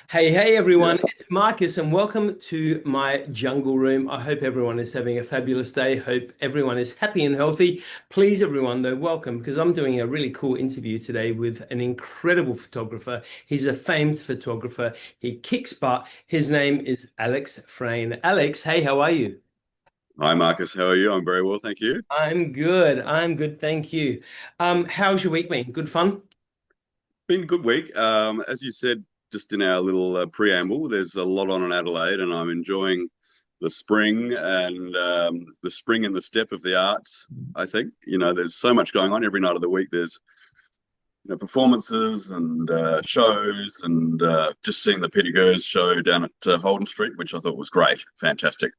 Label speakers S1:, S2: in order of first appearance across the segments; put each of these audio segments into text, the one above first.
S1: Hey
S2: Yeah.
S1: everyone, it's Marcus and welcome to my jungle room. I hope everyone is having a fabulous day. Hope everyone is happy and healthy. Please, everyone, though, welcome because I'm doing a really cool interview today with an incredible photographer. He's a famed photographer. He kicks butt. His name is Alex Frayne. Alex, hey, how are you?
S2: Hi, Marcus. How are you? I'm very well, thank you.
S1: I'm good. I'm good, thank you. How's your week been? Good fun?
S2: Been a good week. As you said, just in our little preamble, there's a lot on in Adelaide, and I'm enjoying the spring and the step of the arts. I think there's so much going on every night of the week. There's performances and shows, and just seeing the Petty Girls show down at Holden Street, which I thought was great, fantastic.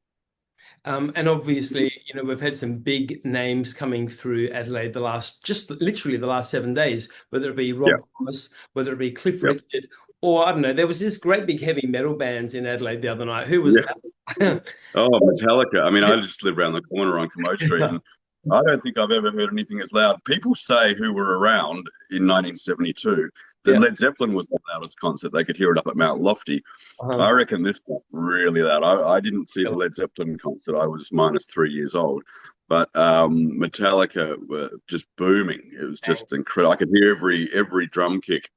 S1: And obviously, we've had some big names coming through Adelaide just literally the last 7 days, whether it be
S2: Yeah,
S1: Rob Thomas, whether it be Cliff
S2: yeah,
S1: Richard, or I don't know, there was this great big heavy metal band in Adelaide the other night. Who was
S2: yeah.
S1: that?
S2: Oh, Metallica. I mean, I just live around the corner on Commode Street, and I don't think I've ever heard anything as loud. People say who were around in 1972 that
S1: Yeah.
S2: Led Zeppelin was the loudest concert. They could hear it up at Mount Lofty. I
S1: Uh-huh.
S2: reckon this was really loud. I didn't see the Led Zeppelin concert. I was minus 3 years old. But Metallica were just booming. It was just incredible. I could hear every drum kick,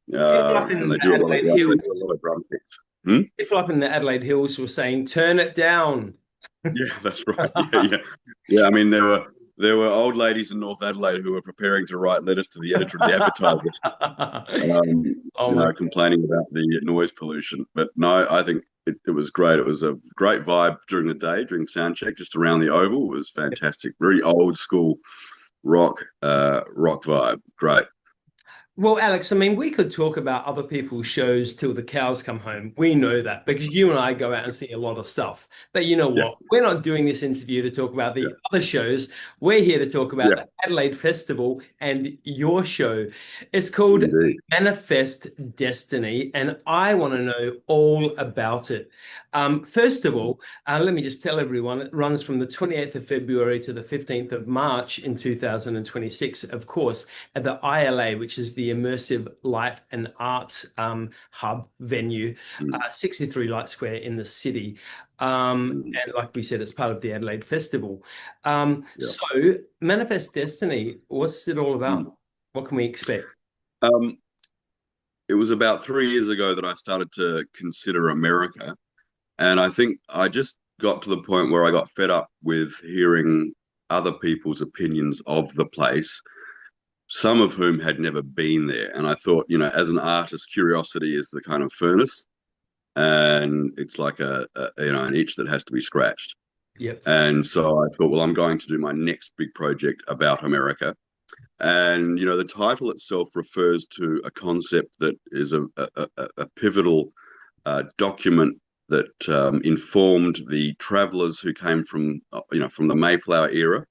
S1: People up
S2: and
S1: in
S2: they
S1: the
S2: do a lot of
S1: Adelaide
S2: they do a
S1: Hills,
S2: lot of drum kicks. Hmm?
S1: people up in the Adelaide Hills were saying, "Turn it down."
S2: Yeah, that's right. Yeah, yeah, yeah. I mean, there were old ladies in North Adelaide who were preparing to write letters to the editor of the Advertiser,
S1: Oh my
S2: complaining about the noise pollution. But no, I think it was great. It was a great vibe during the day, during sound check, just around the oval. It was fantastic. Very old school rock vibe. Great.
S1: Well, Alex, I mean, we could talk about other people's shows till the cows come home. We know that because you and I go out and see a lot of stuff. But you know
S2: Yeah,
S1: what? We're not doing this interview to talk about
S2: yeah,
S1: the other shows. We're here to talk about
S2: yeah.
S1: the Adelaide Festival and your show. It's called
S2: Indeed.
S1: Manifest Destiny, and I want to know all about it. First of all, let me just tell everyone it runs from the 28th of February to the 15th of March in 2026, of course at the ILA, which is the Immersive Life and Arts Hub venue,
S2: Mm,
S1: 63 Light Square in the city.
S2: mm,
S1: And like we said, it's part of the Adelaide Festival.
S2: yeah.
S1: So, Manifest Destiny, what's it all
S2: Mm.
S1: about? What can we expect?
S2: Um, it was about 3 years ago that I started to consider America. And I think I just got to the point where I got fed up with hearing other people's opinions of the place, some of whom had never been there. And I thought, as an artist, curiosity is the kind of furnace, and it's like an itch that has to be scratched.
S1: Yep.
S2: And so I thought, well, I'm going to do my next big project about America. And the title itself refers to a concept that is a pivotal document that informed the travelers who came from the Mayflower era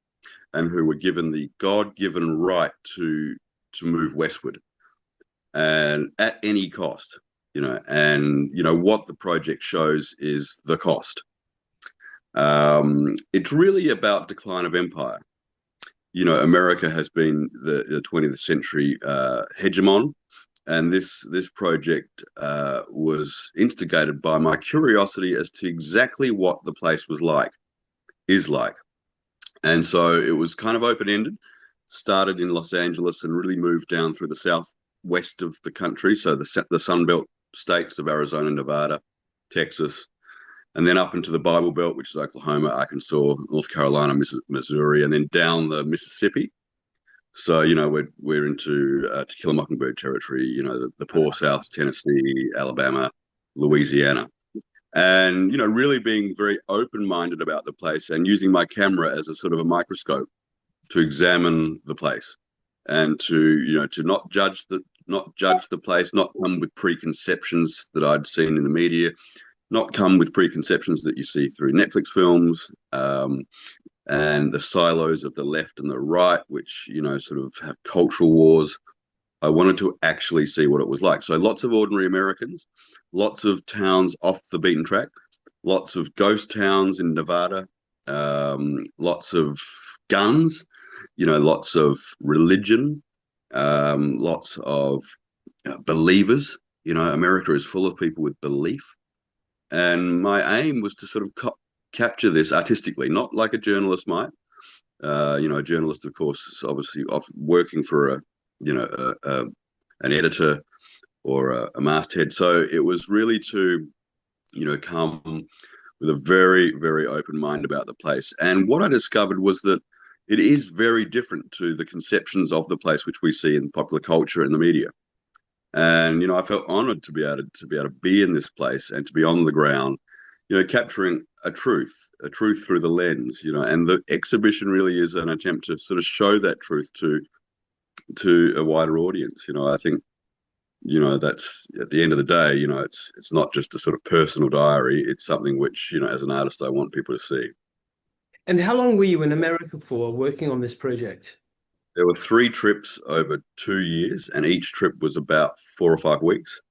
S2: and who were given the God-given right to move westward and at any cost. And what the project shows is the cost. It's really about decline of empire. America has been the 20th century hegemon, and this project was instigated by my curiosity as to exactly what the place is like. And so it was kind of open ended, started in Los Angeles and really moved down through the southwest of the country. So the Sun Belt states of Arizona, Nevada, Texas, and then up into the Bible Belt, which is Oklahoma, Arkansas, North Carolina, Missouri, and then down the Mississippi. So we're into To Kill a Mockingbird territory. The poor South, Tennessee, Alabama, Louisiana, and really being very open-minded about the place and using my camera as a sort of a microscope to examine the place and to not judge the place, not come with preconceptions that I'd seen in the media, not come with preconceptions that you see through Netflix films. And the silos of the left and the right, which sort of have cultural wars. I wanted to actually see what it was like. So lots of ordinary Americans, lots of towns off the beaten track, lots of ghost towns in Nevada, lots of guns, lots of religion, lots of believers. America is full of people with belief. And my aim was to sort of capture this artistically, not like a journalist might. A journalist, of course, is obviously working for an editor or a masthead. So it was really to, come with a very, very open mind about the place. And what I discovered was that it is very different to the conceptions of the place which we see in popular culture and the media. And I felt honoured to be able to be in this place and to be on the ground, capturing a truth through the lens, and the exhibition really is an attempt to sort of show that truth to a wider audience. I think, that's at the end of the day, it's not just a sort of personal diary. It's something which, as an artist, I want people to see.
S1: And how long were you in America for working on this project?
S2: There were 3 trips over 2 years, and each trip was about 4 or 5 weeks.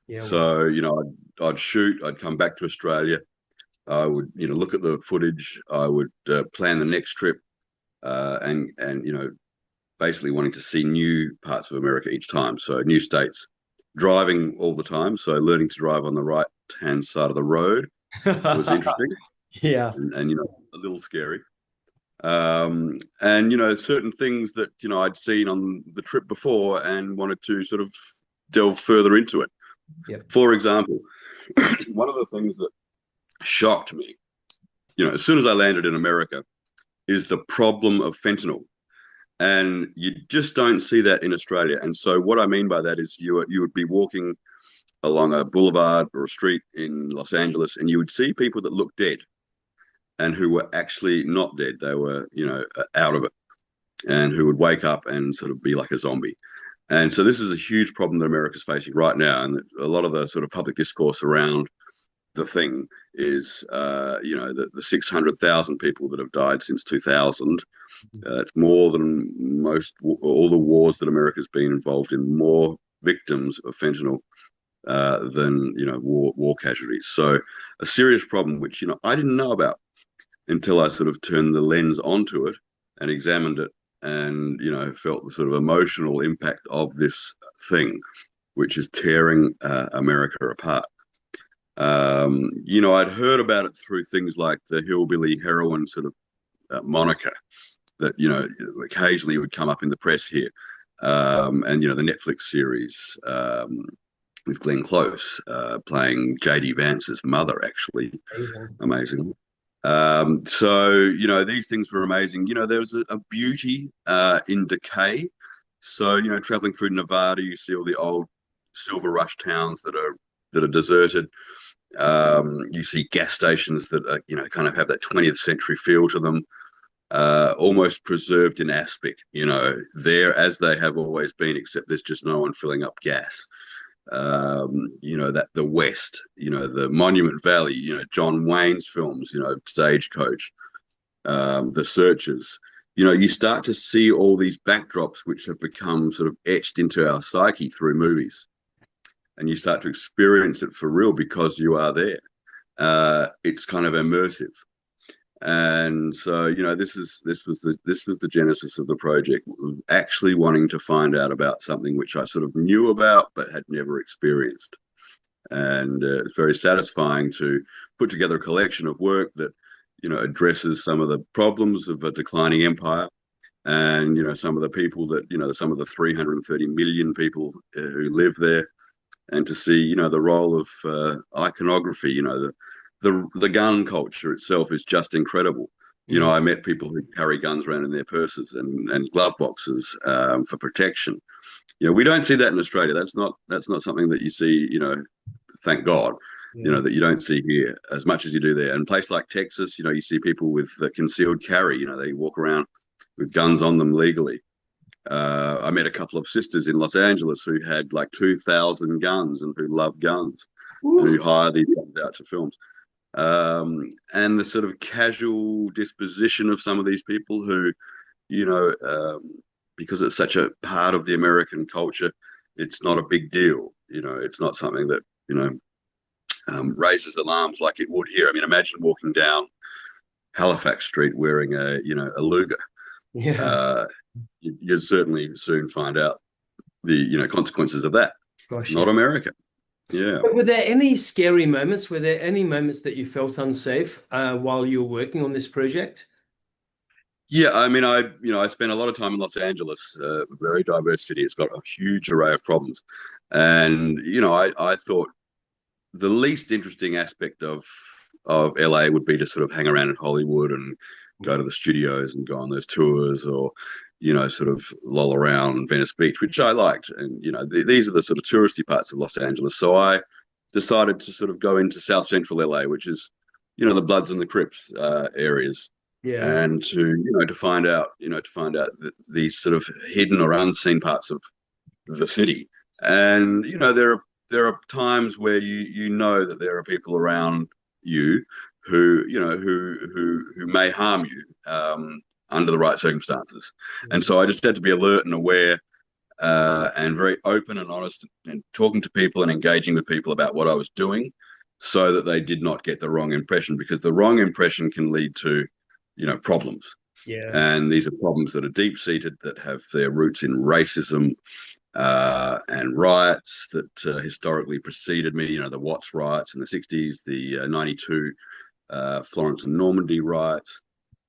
S1: Yeah, well,
S2: So, I'd shoot, I'd come back to Australia, I would, look at the footage, I would plan the next trip, and basically wanting to see new parts of America each time. So new states, driving all the time. So learning to drive on the right-hand side of the road was interesting
S1: yeah.
S2: and a little scary. And certain things that I'd seen on the trip before and wanted to sort of delve further into it.
S1: Yep.
S2: For example, one of the things that shocked me, as soon as I landed in America, is the problem of fentanyl. And you just don't see that in Australia. And so what I mean by that is you would be walking along a boulevard or a street in Los Angeles, and you would see people that looked dead and who were actually not dead. They were, out of it, and who would wake up and sort of be like a zombie. And so this is a huge problem that America's facing right now. And a lot of the sort of public discourse around the thing is, the 600,000 people that have died since 2000. It's more than all the wars that America's been involved in, more victims of fentanyl than, war casualties. So a serious problem, which, I didn't know about until I sort of turned the lens onto it and examined it and, felt the sort of emotional impact of this thing, which is tearing America apart. I'd heard about it through things like the hillbilly heroin sort of moniker that, occasionally would come up in the press here. And, the Netflix series with Glenn Close playing J.D. Vance's mother, actually. Amazing. So, these things were amazing. There was a beauty in decay. So, traveling through Nevada, you see all the old silver rush towns that are deserted. You see gas stations that are, kind of have that 20th century feel to them, almost preserved in aspic, there as they have always been, except there's just no one filling up gas. That the West, the Monument Valley, John Wayne's films, Stagecoach, The Searchers, you start to see all these backdrops which have become sort of etched into our psyche through movies. And you start to experience it for real because you are there. It's kind of immersive. And so, this was the genesis of the project, actually wanting to find out about something which I sort of knew about but had never experienced. And it's very satisfying to put together a collection of work that, addresses some of the problems of a declining empire. And, some of the people that, some of the 330 million people who live there. And to see, the role of iconography, the gun culture itself is just incredible. I met people who carry guns around in their purses and glove boxes for protection. We don't see that in Australia. That's not something that you see, thank God, that you don't see here as much as you do there. And a place like Texas, you see people with concealed carry, they walk around with guns on them legally. I met a couple of sisters in Los Angeles who had like 2,000 guns and who love guns and who hire these guns out to films. And the sort of casual disposition of some of these people who, because it's such a part of the American culture, it's not a big deal. It's not something that, raises alarms like it would here. I mean, imagine walking down Halifax Street wearing a Luger.
S1: Yeah.
S2: You certainly soon find out the consequences of that.
S1: Gosh,
S2: Not
S1: yeah.
S2: America. Yeah.
S1: But were there any scary moments? Were there any moments that you felt unsafe while you were working on this project?
S2: Yeah, I mean, I spent a lot of time in Los Angeles, a very diverse city. It's got a huge array of problems, and I thought the least interesting aspect of LA would be to sort of hang around in Hollywood and go to the studios and go on those tours, or sort of loll around Venice Beach, which I liked. And these are the sort of touristy parts of Los Angeles. So I decided to sort of go into South Central LA, which is the Bloods and the Crips areas,
S1: Yeah.
S2: and to find out these sort of hidden or unseen parts of the city. And there are times where you know that there are people around you who may harm you under the right circumstances. And so I just had to be alert and aware, and very open and honest, and talking to people and engaging with people about what I was doing, so that they did not get the wrong impression, because the wrong impression can lead to problems.
S1: Yeah.
S2: And these are problems that are deep seated, that have their roots in racism, and riots that historically preceded me. The Watts riots in the 60s, the 92 Florence and Normandy riots.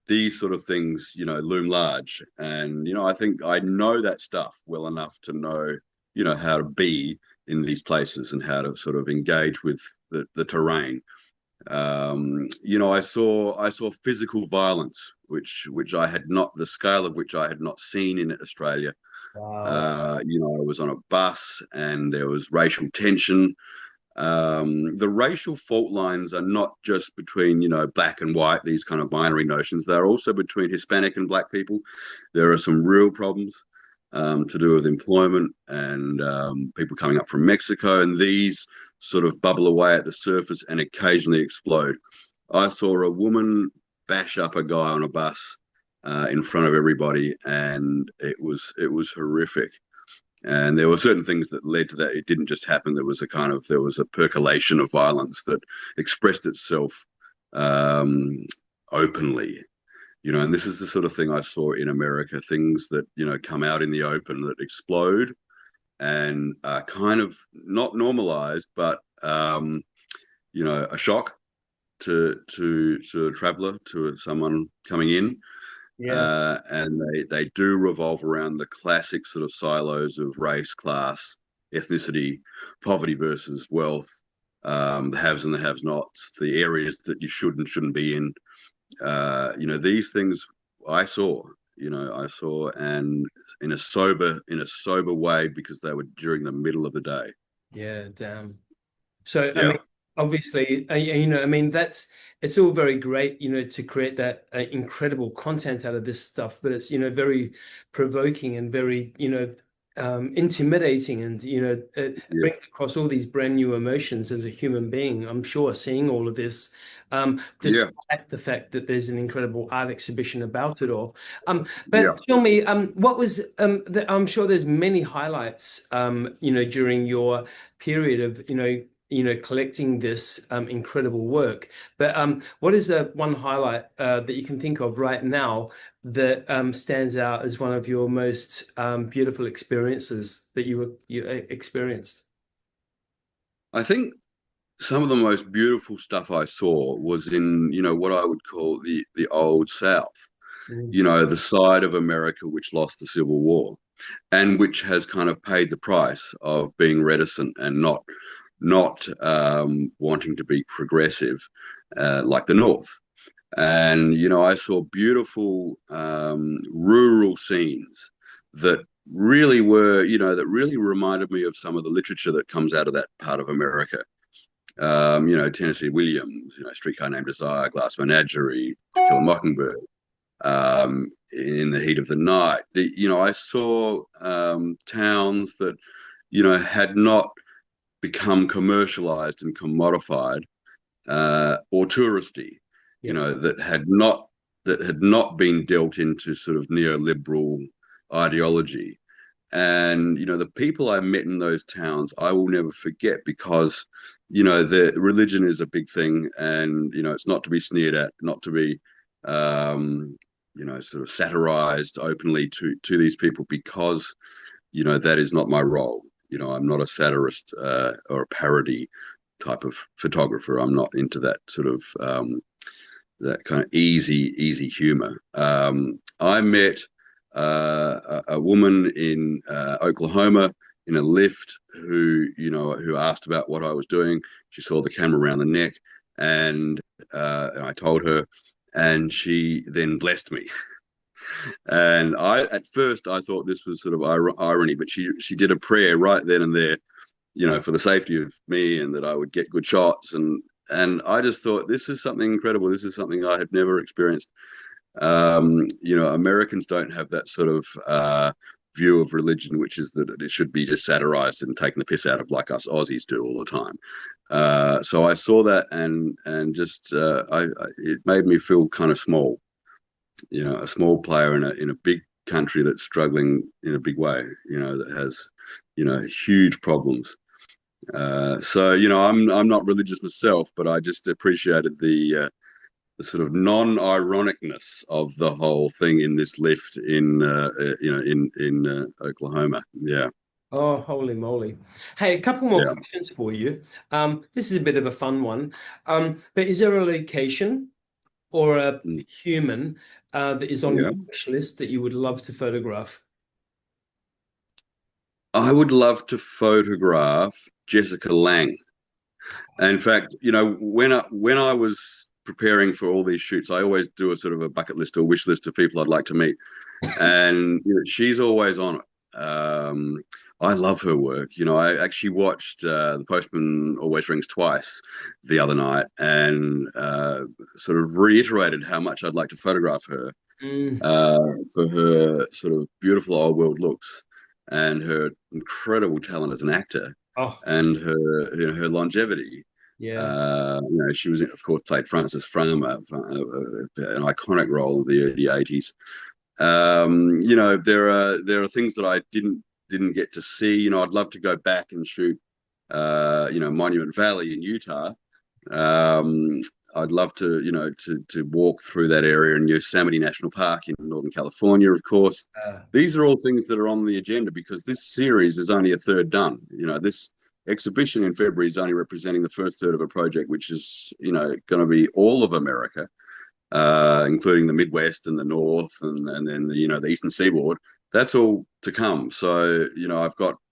S2: These sort of things, loom large. And, I think I know that stuff well enough to know, how to be in these places and how to sort of engage with the terrain. I saw physical violence, which I had not, the scale of which I had not seen in Australia.
S1: Wow.
S2: I was on a bus and there was racial tension. The racial fault lines are not just between, black and white, these kind of binary notions. They're also between Hispanic and black people. There are some real problems to do with employment and people coming up from Mexico, and these sort of bubble away at the surface and occasionally explode. I saw a woman bash up a guy on a bus in front of everybody, and it was horrific. And there were certain things that led to that. It didn't just happen. There was a percolation of violence that expressed itself um, openly. And this is the sort of thing I saw in America, things that, come out in the open, that explode and are kind of not normalized, but, a shock to a traveler, to someone coming in.
S1: Yeah.
S2: And they do revolve around the classic sort of silos of race, class, ethnicity, poverty versus wealth, the haves and the have-nots, the areas that you should and shouldn't be in. These things I saw, and in a sober way, because they were during the middle of the day.
S1: Yeah. Damn. So, I
S2: Yeah,
S1: mean, obviously, I mean, it's all very great, to create that incredible content out of this stuff, but it's, very provoking and very, intimidating, and, it
S2: yeah,
S1: brings across all these brand new emotions as a human being, I'm sure, seeing all of this,
S2: yeah,
S1: despite the fact that there's an incredible art exhibition about it all.
S2: yeah.
S1: But tell me, what was, I'm sure there's many highlights, during your period of, collecting this incredible work. But what is the one highlight that you can think of right now that stands out as one of your most beautiful experiences that you experienced?
S2: I think some of the most beautiful stuff I saw was in, what I would call the old South,
S1: Mm.
S2: the side of America which lost the Civil War, and which has kind of paid the price of being reticent and not wanting to be progressive, like the North. And I saw beautiful rural scenes that really reminded me of some of the literature that comes out of that part of America. Tennessee Williams, Streetcar Named Desire, Glass Menagerie, To Kill a Mockingbird, In the Heat of the Night. I saw towns that, had not become commercialized and commodified, or touristy,
S1: Yeah.
S2: that had not been dealt into sort of neoliberal ideology. And the people I met in those towns, I will never forget, because the religion is a big thing, and it's not to be sneered at, not to be sort of satirized openly to these people, because that is not my role. I'm not a satirist or a parody type of photographer. I'm not into that sort of that kind of easy humor. I met a woman in Oklahoma in a lift who asked about what I was doing. She saw the camera around the neck, and I told her, and she then blessed me. And at first I thought this was sort of irony, but she did a prayer right then and there, for the safety of me and that I would get good shots. And I just thought, this is something incredible. This is something I had never experienced. Americans don't have that sort of view of religion, which is that it should be just satirized and taken the piss out of, like us Aussies do all the time. So I saw that, and just it made me feel kind of small. A small player in a big country that's struggling in a big way. That has huge problems. So I'm not religious myself, but I just appreciated the sort of non-ironicness of the whole thing in this lift in Oklahoma. Yeah,
S1: Oh, holy moly. Hey, a couple more
S2: yeah,
S1: questions for you. This is a bit of a fun one. But is there a location or a
S2: mm,
S1: human that is on your
S2: yeah.
S1: wish list that you would love to photograph?
S2: I would love to photograph Jessica Lange. In fact, when I was preparing for all these shoots, I always do a sort of a bucket list or wish list of people I'd like to meet, and she's always on it. I love her work. I actually watched The Postman Always Rings twice the other night, and sort of reiterated how much I'd like to photograph her
S1: Mm.
S2: for her sort of beautiful old world looks and her incredible talent as an actor
S1: Oh,
S2: and her longevity.
S1: yeah.
S2: She was, of course, played Frances Framer, an iconic role of the early '80s. There are things that I didn't get to see. I'd love to go back and shoot, Monument Valley in Utah. Um, I'd love to, to walk through that area in Yosemite National Park in Northern California, of course.
S1: Uh,
S2: These are all things that are on the agenda because this series is only a third done. This exhibition in February is only representing the first third of a project, which is, going to be all of America, including the Midwest and the North, and then the Eastern Seaboard. That's all to come. So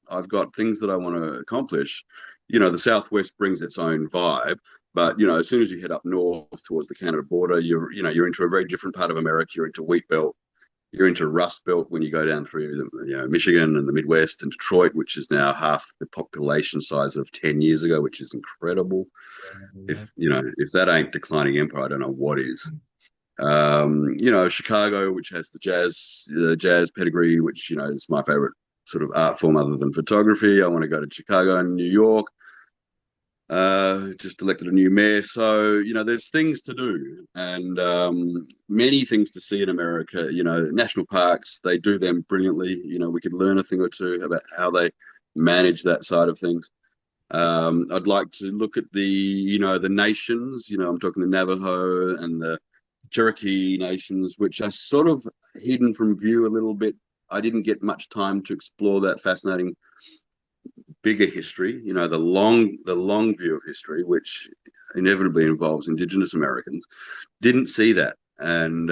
S2: I've got things that I want to accomplish. The Southwest brings its own vibe, but as soon as you head up north towards the Canada border, you're into a very different part of America. You're into wheat belt. You're into Rust Belt when you go down through Michigan and the Midwest and Detroit, which is now half the population size of 10 years ago, which is incredible.
S1: yeah.
S2: If that ain't declining empire, I don't know what is. Chicago, which has the jazz pedigree, which is my favorite sort of art form other than photography. I want to go to Chicago and New York. Just elected a new mayor, so there's things to do, and many things to see in America. National parks, they do them brilliantly. We could learn a thing or two about how they manage that side of things. I'd like to look at the nations. I'm talking the Navajo and the Cherokee nations, which are sort of hidden from view a little bit. I didn't get much time to explore that fascinating bigger history, the long view of history, which inevitably involves Indigenous Americans. Didn't see that, and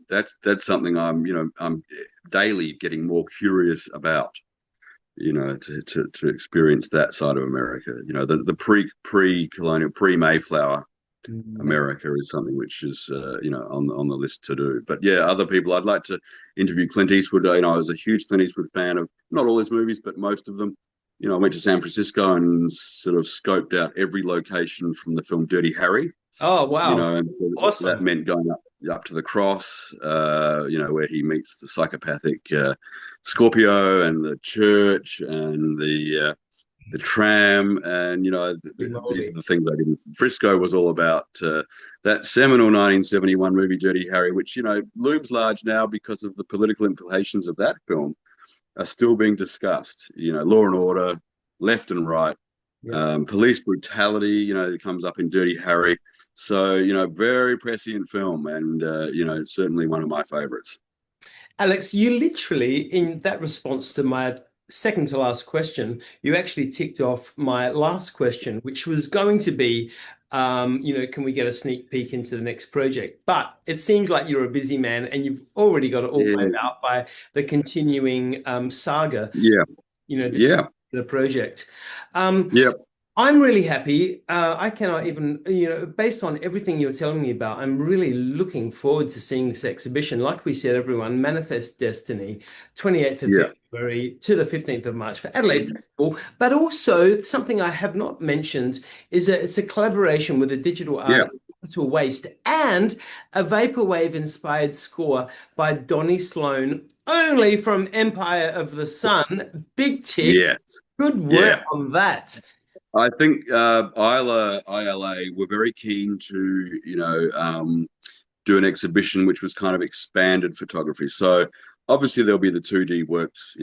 S2: that's something I'm daily getting more curious about. To experience that side of America. The pre-colonial, pre-Mayflower
S1: Mm.
S2: America is something which is on the list to do. But yeah, other people I'd like to interview. Clint Eastwood. I was a huge Clint Eastwood fan of not all his movies, but most of them. I went to San Francisco and sort of scoped out every location from the film Dirty Harry.
S1: Oh, wow.
S2: And that
S1: Awesome.
S2: meant going up to the cross, where he meets the psychopathic Scorpio and the church and the tram, and
S1: Holy
S2: these are
S1: moly.
S2: the things I did. Frisco was all about that seminal 1971 movie Dirty Harry, which looms large now because of the political implications of that film are still being discussed. Law and order, left and right,
S1: Yeah.
S2: police brutality. It comes up in Dirty Harry. So very prescient film, and certainly one of my favorites.
S1: Alex, you literally, in that response to my second to last question, you actually ticked off my last question, which was going to be, can we get a sneak peek into the next project? But it seems like you're a busy man and you've already got it all
S2: Yeah,
S1: planned out by the continuing saga,
S2: yeah,
S1: this
S2: yeah,
S1: particular project. Um,
S2: yeah,
S1: I'm really happy. I cannot even, based on everything you're telling me about, I'm really looking forward to seeing this exhibition. Like we said, everyone, Manifest Destiny, 28th of
S2: yeah,
S1: February to the 15th of March for Adelaide Festival. But also, something I have not mentioned is that it's a collaboration with a digital
S2: yeah,
S1: artist, Digital Waste, and a vaporwave inspired score by Donnie Sloan, only from Empire of the Sun. Big tick.
S2: yeah,
S1: Good
S2: yeah.
S1: work on that.
S2: I think ILA were very keen to, do an exhibition which was kind of expanded photography. So obviously there'll be the 2D works,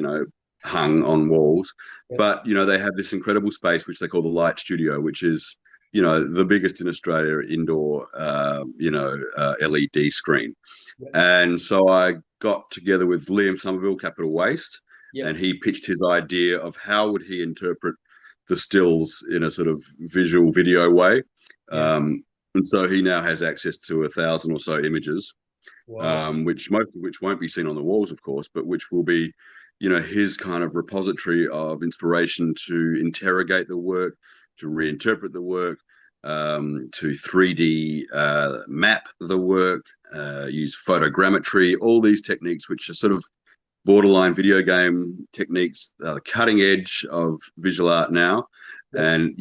S2: hung on walls,
S1: Yep.
S2: but they have this incredible space which they call the Light Studio, which is the biggest in Australia indoor LED screen.
S1: Yep.
S2: And so I got together with Liam Somerville, Capital Waste,
S1: Yep.
S2: and he pitched his idea of how would he interpret the stills in a sort of visual video way.
S1: Yeah.
S2: And so he now has access to 1,000 or so images,
S1: Wow.
S2: which most of which won't be seen on the walls, of course, but which will be, his kind of repository of inspiration to interrogate the work, to reinterpret the work, to 3D map the work, use photogrammetry, all these techniques, which are sort of borderline video game techniques, the cutting edge of visual art now,
S1: Yep.
S2: and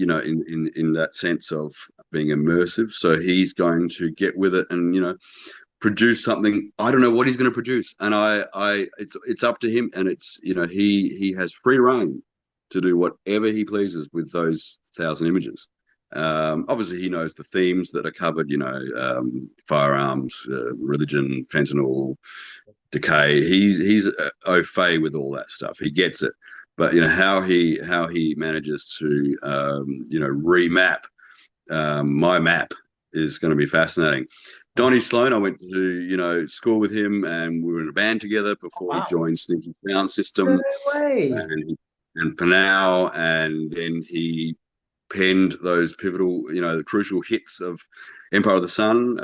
S2: in that sense of being immersive. So he's going to get with it and produce something. I don't know what he's going to produce, and it's up to him, and it's he has free reign to do whatever he pleases with those 1,000 images. Obviously, he knows the themes that are covered. Firearms, religion, fentanyl, decay. He's au fait with all that stuff. He gets it. But how he manages to remap my map is going to be fascinating. Donnie Sloan, I went to school with him, and we were in a band together before he
S1: Wow.
S2: joined Sneaky Sound
S1: No
S2: System
S1: way.
S2: and Panau, and then he penned those pivotal, the crucial hits of Empire of the Sun,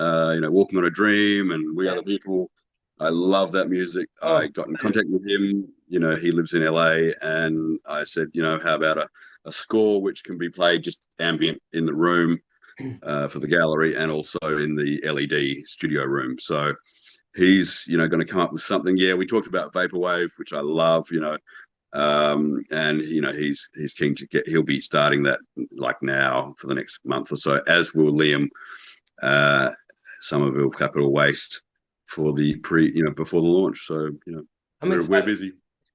S2: Walking on a Dream and We Are
S1: Yeah.
S2: the People. I love that music. I
S1: Oh,
S2: got in contact with him. He lives in LA, and I said, how about a score which can be played just ambient in the room for the gallery and also in the LED studio room. So he's, going to come up with something. Yeah, we talked about vaporwave, which I love. And he's keen to get. He'll be starting that like now for the next month or so, as will Liam uh, Somerville Capital Waste for the before the launch. So
S1: I'm
S2: we're
S1: excited.
S2: busy.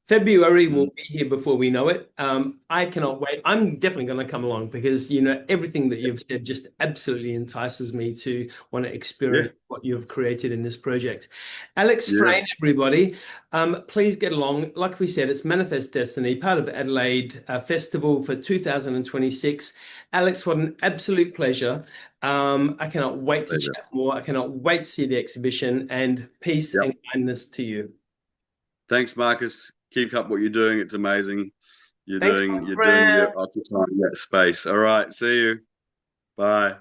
S1: February will
S2: Mm.
S1: be here before we know it. I cannot wait. I'm definitely going to come along because, everything that you've said just absolutely entices me to want to
S2: Yeah,
S1: experience what you've created in this project. Alex
S2: yeah,
S1: Frayne, everybody, please get along. Like we said, it's Manifest Destiny, part of Adelaide Festival for 2026. Alex, what an absolute pleasure. I cannot wait to
S2: pleasure.
S1: chat more. I cannot wait to see the exhibition, and peace
S2: Yep.
S1: and kindness to you.
S2: Thanks, Marcus. Keep up what you're doing. It's amazing. You're
S1: Thanks,
S2: doing
S1: my
S2: you're doing
S1: friend.
S2: your occupying that space. All right. See you. Bye.